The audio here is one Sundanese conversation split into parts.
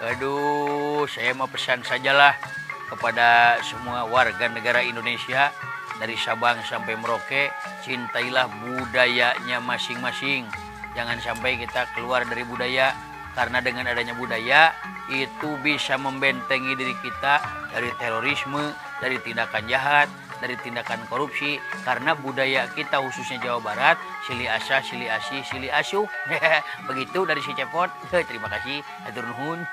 Aduh, saya mau pesan sajalah kepada semua warga negara Indonesia dari Sabang sampai Merauke, cintailah budayanya masing-masing. Jangan sampai kita keluar dari budaya, karena dengan adanya budaya itu bisa membentengi diri kita dari terorisme, dari tindakan jahat, dari tindakan korupsi. Karena budaya kita khususnya Jawa Barat, sili asa, sili asi, sili asuh. Begitu dari si Cepot. Terima kasih, hatur nuhun.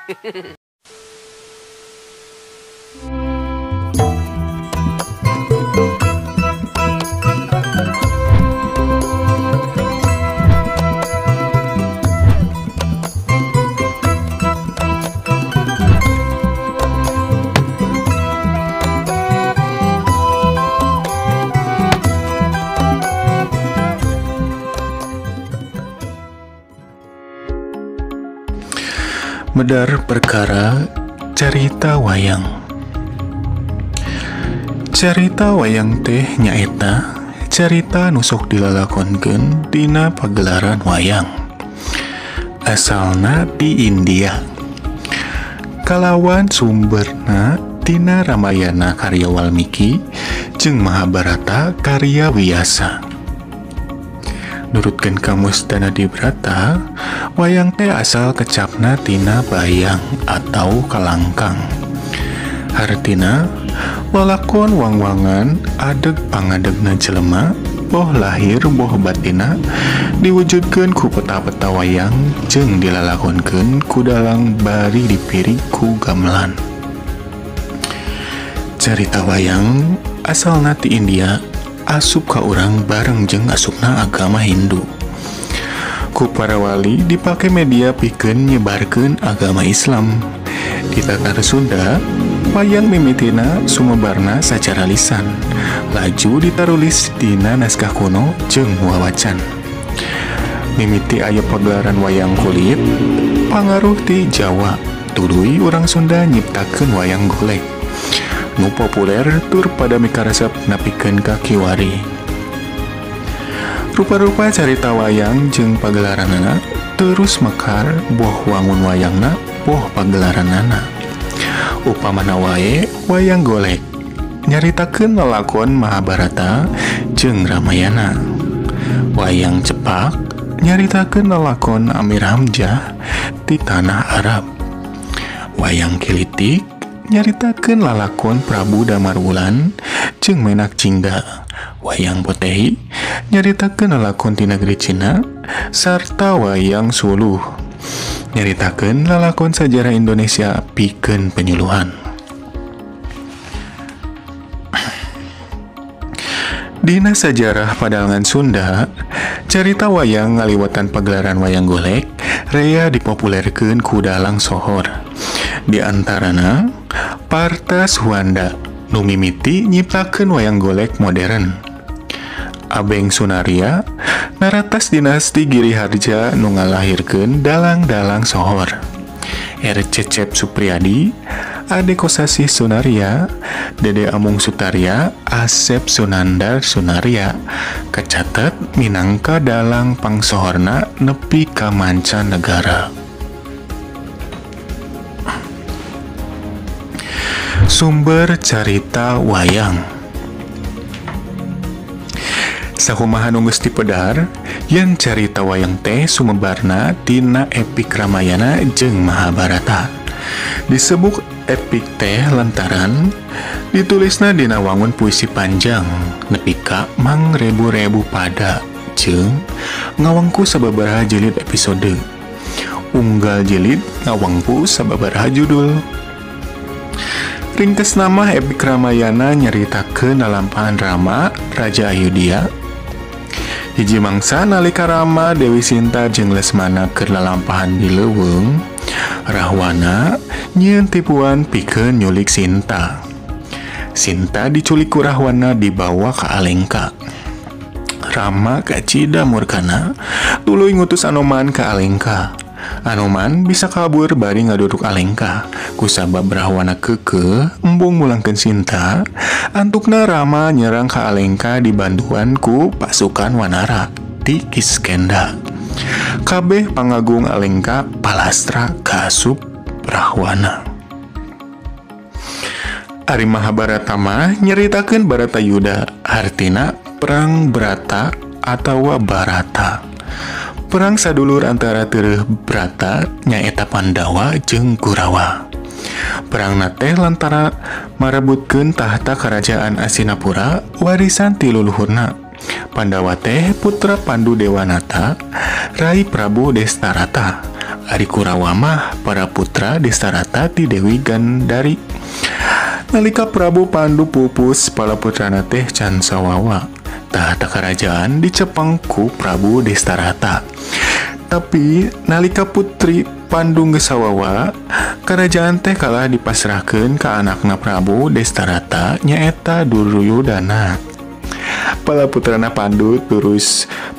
Medar perkara carita wayang. Carita wayang teh nyaeta carita nusuk dilalakonkeun dina pagelaran wayang. Asalna di India. Kalawan sumberna tina Ramayana karya Walmiki jeung Mahabharata karya Wyasa. Nurutkeun Kamus Danadibrata, wayang teh asal kecapna tina bayang atau kalangkang. Hartina, walakon wang-wangan adeg pangadegna jelema, boh lahir boh batina, diwujudkeun ku peta-peta wayang jeung dilalakonkeun ku dalang bari dipirig ku gamelan. Carita wayang asalna ti India, asup ka urang bareng jeung asupna agama Hindu. Ku para wali dipake media pikeun nyebarkeun agama Islam. Di Tatar Sunda, wayang mimitina sumebarna sacara lisan, laju ditarulis dina naskah kuno jeung wawacan. Mimiti aya pagelaran wayang kulit, pangaruh ti Jawa, tuluy urang Sunda nyiptakeun wayang golek. Nu populer tur pada mikaresep napikeun ka kiwari. Rupa-rupa carita wayang jeung pagelaranana terus mekar boh wangun wayangna boh pagelaranana. Upamana wae wayang golek nyaritakeun lalakon Mahabharata jeung Ramayana. Wayang cepak nyaritakeun lalakon Amir Hamzah di tanah Arab. Wayang kilitik nyaritakeun lalakon Prabu Damarwulan jeung Menak Jingga. Wayang Potehi nyaritakeun lalakon ti negeri Cina, sarta wayang Suluh nyaritakeun lalakon sajarah Indonesia pikeun penyuluhan. Dina sajarah Padalangan Sunda, carita wayang ngaliwatan pagelaran wayang golek rea dipopulerkeun ku dalang sohor. Di antarana Parta Suwanda nu mimiti nyiptakeun wayang golek modern. Abeng Sunaria naratas dinasti Giriharja nu ngalahirkeun dalang-dalang sohor. Cecep Supriyadi, Ade Kosasih Sunaria, Dede Amung Sutaria, Asep Sunandar Sunaria kacatet minangka dalang pangsohorna nepi ka mancanegara. Sumber carita wayang. Sakumaha nu geus dipedar, yen carita wayang teh sumebarna tina epik Ramayana jeung Mahabharata. Disebut epik teh lantaran ditulisna dina wangun puisi panjang nepi ka mangrebu-rebu pada jeung ngawangku sababaraha jilid episode. Unggal jilid ngawangku sababaraha judul. Ringkes nama epik Ramayana nyaritakeun lalampahan Rama, Raja Ayodhya. Hiji mangsa nalika Rama, Dewi Sinta jeung Lesmana keur lalampahan di leuweung, Rahwana nyieun tipuan pikeun nyulik Sinta. Sinta diculik ku Rahwana dibawa ka Alengka. Rama kacida murkana tuluy ngutus Anoman ka Alengka. Anoman bisa kabur bari ngaduduk Alengka. Kusabab Rahwana keukeuh embung mulangkeun Sinta, antukna Rama nyerang ka Alengka dibantuan ku pasukan Wanara ti Kiskenda. Kabeh pangagung Alengka palastra kasup Rahwana. Ari Mahabharata mah nyeritakeun Baratayuda, artina perang Brata atawa Barata. Perang sadulur antara Tereh Brata nyaeta Pandawa jeung Kurawa. Perang teh lantara marebutkeun tahta kerajaan Astinapura warisan ti luluhurna. Pandawa teh putra Pandu Dewanata, Rai Prabu Destarata. Ari Kurawa mah para putra Destarata ti Dewi Gandari. Nalika Prabu Pandu pupus palaputrana teh can sawawa. Tahta kerajaan dicepeng ku Prabu Destarata. Tapi nalika putri Pandu geus sawawa, kerajaan teh kalah dipasrahkeun ka anakna Prabu Destarata nyaeta Duryudana. Palaputrana Pandu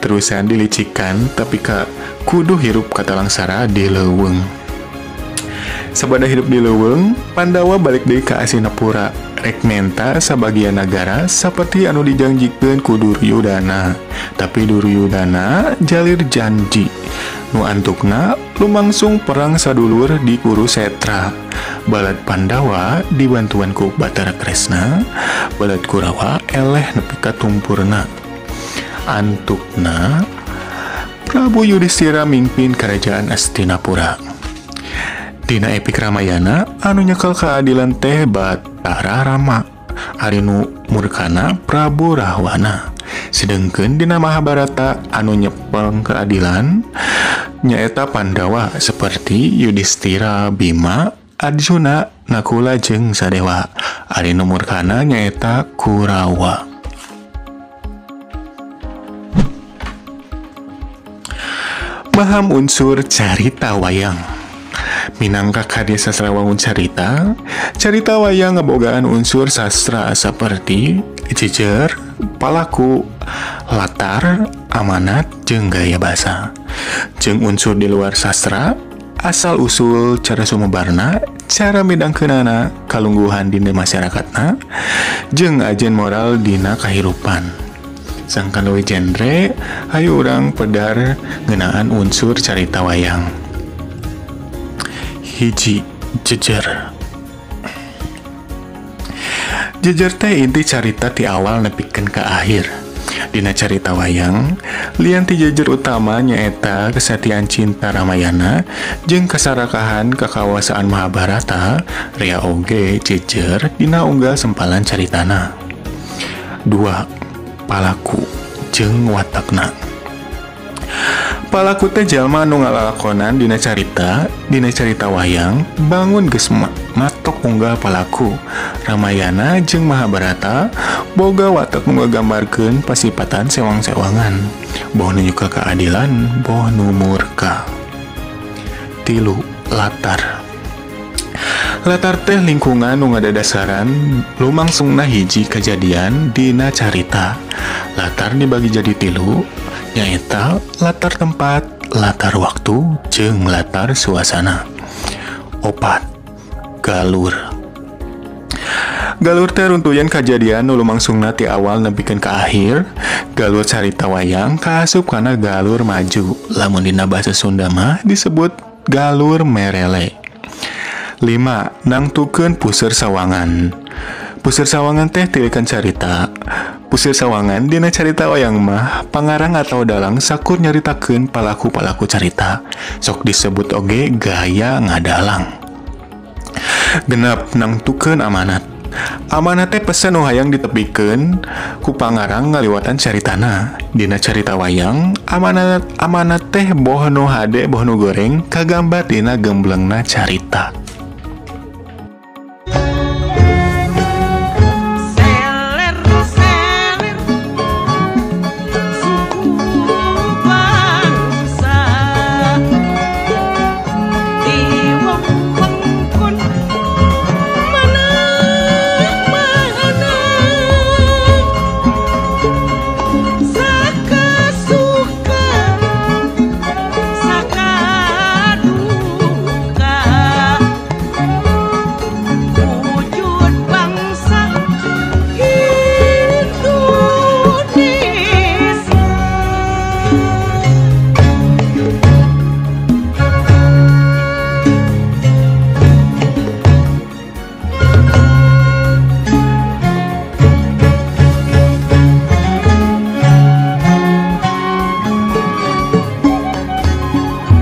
terusan dilicikan tapi kudu hirup katalangsara di leuweung. Sabada hidup di leuweung, Pandawa balik deui ka Astinapura. Rek menta sabagian negara seperti anu dijanjikeun ku Duryudana. Tapi Duryudana jalir janji. Nu antukna lumangsung perang sadulur di Kurusetra. Balad Pandawa dibantuan ku Batara Kresna, balad Kurawa eleh nepi ka tumpurna. Antukna Prabu Yudhistira mimpin kerajaan Astinapura. Dina epik Ramayana anu nyekel keadilan teh Batara Rama, ari nu murkana Prabu Rahwana. Sedengkeun dina Mahabharata anu nyepeng keadilan nyaeta Pandawa seperti Yudhistira, Bima, Arjuna, Nakula jeung Sadewa. Ari nu murkana nyaeta Kurawa. Paham unsur carita wayang. Minangka karya sastra wangun carita wayang ngebogaan unsur sastra seperti jejer, palaku, latar, amanat, jeung gaya basa. Jeung unsur di luar sastra, asal-usul cara sumebarna, cara midangkeunana, kalungguhan dina masyarakatna, jeung ajen moral dina kahirupan. Sangkan leuwih genre, hayu urang pedar ngeunaan unsur carita wayang. Hiji, jejer. Jejer teh inti carita ti awal nepikeun ka akhir. Dina carita wayang, lian ti jejer utama nyaeta kesatian cinta Ramayana jeung kasarakahan kakawasan Mahabharata, rea oge jejer dina unggal sempalan caritana. 2. Palaku jeung watakna. Palaku teh jalma anu ngalalakonan dina carita wayang bangun geus matok unggal palaku. Ramayana jeung Mahabharata boga watak nu ngagambarkeun pasipatan sewang-sewangan, boh nu nyuka keadilan, boh nu murka. 3. Latar. Latar teh lingkungan nu ngadadasaran lumangsungna hiji kejadian dina carita. Latar dibagi jadi 3, nyaeta latar tempat, latar waktu, jeung latar suasana. 4. Galur. Galur teh runtuyan kajadian nu lumangsungna ti awal nepikeun ka akhir. Galur carita wayang kaasup kana galur maju. Lamun dina basa Sunda mah disebut galur merele. 5. Nangtukeun puseur sawangan. Puseur sawangan teh tilikan carita. Puseur sawangan dina carita wayang mah pangarang atau dalang sakur nyaritakeun palaku-palaku carita. Sok disebut oge gaya ngadalang. 6. Nangtukeun amanat. Amanat teh pesen nu hayang ditepikeun ku pangarang ngaliwatan caritana. Dina carita wayang, amanat teh boh nu hade boh nu goreng kagambar dina gemblengna carita.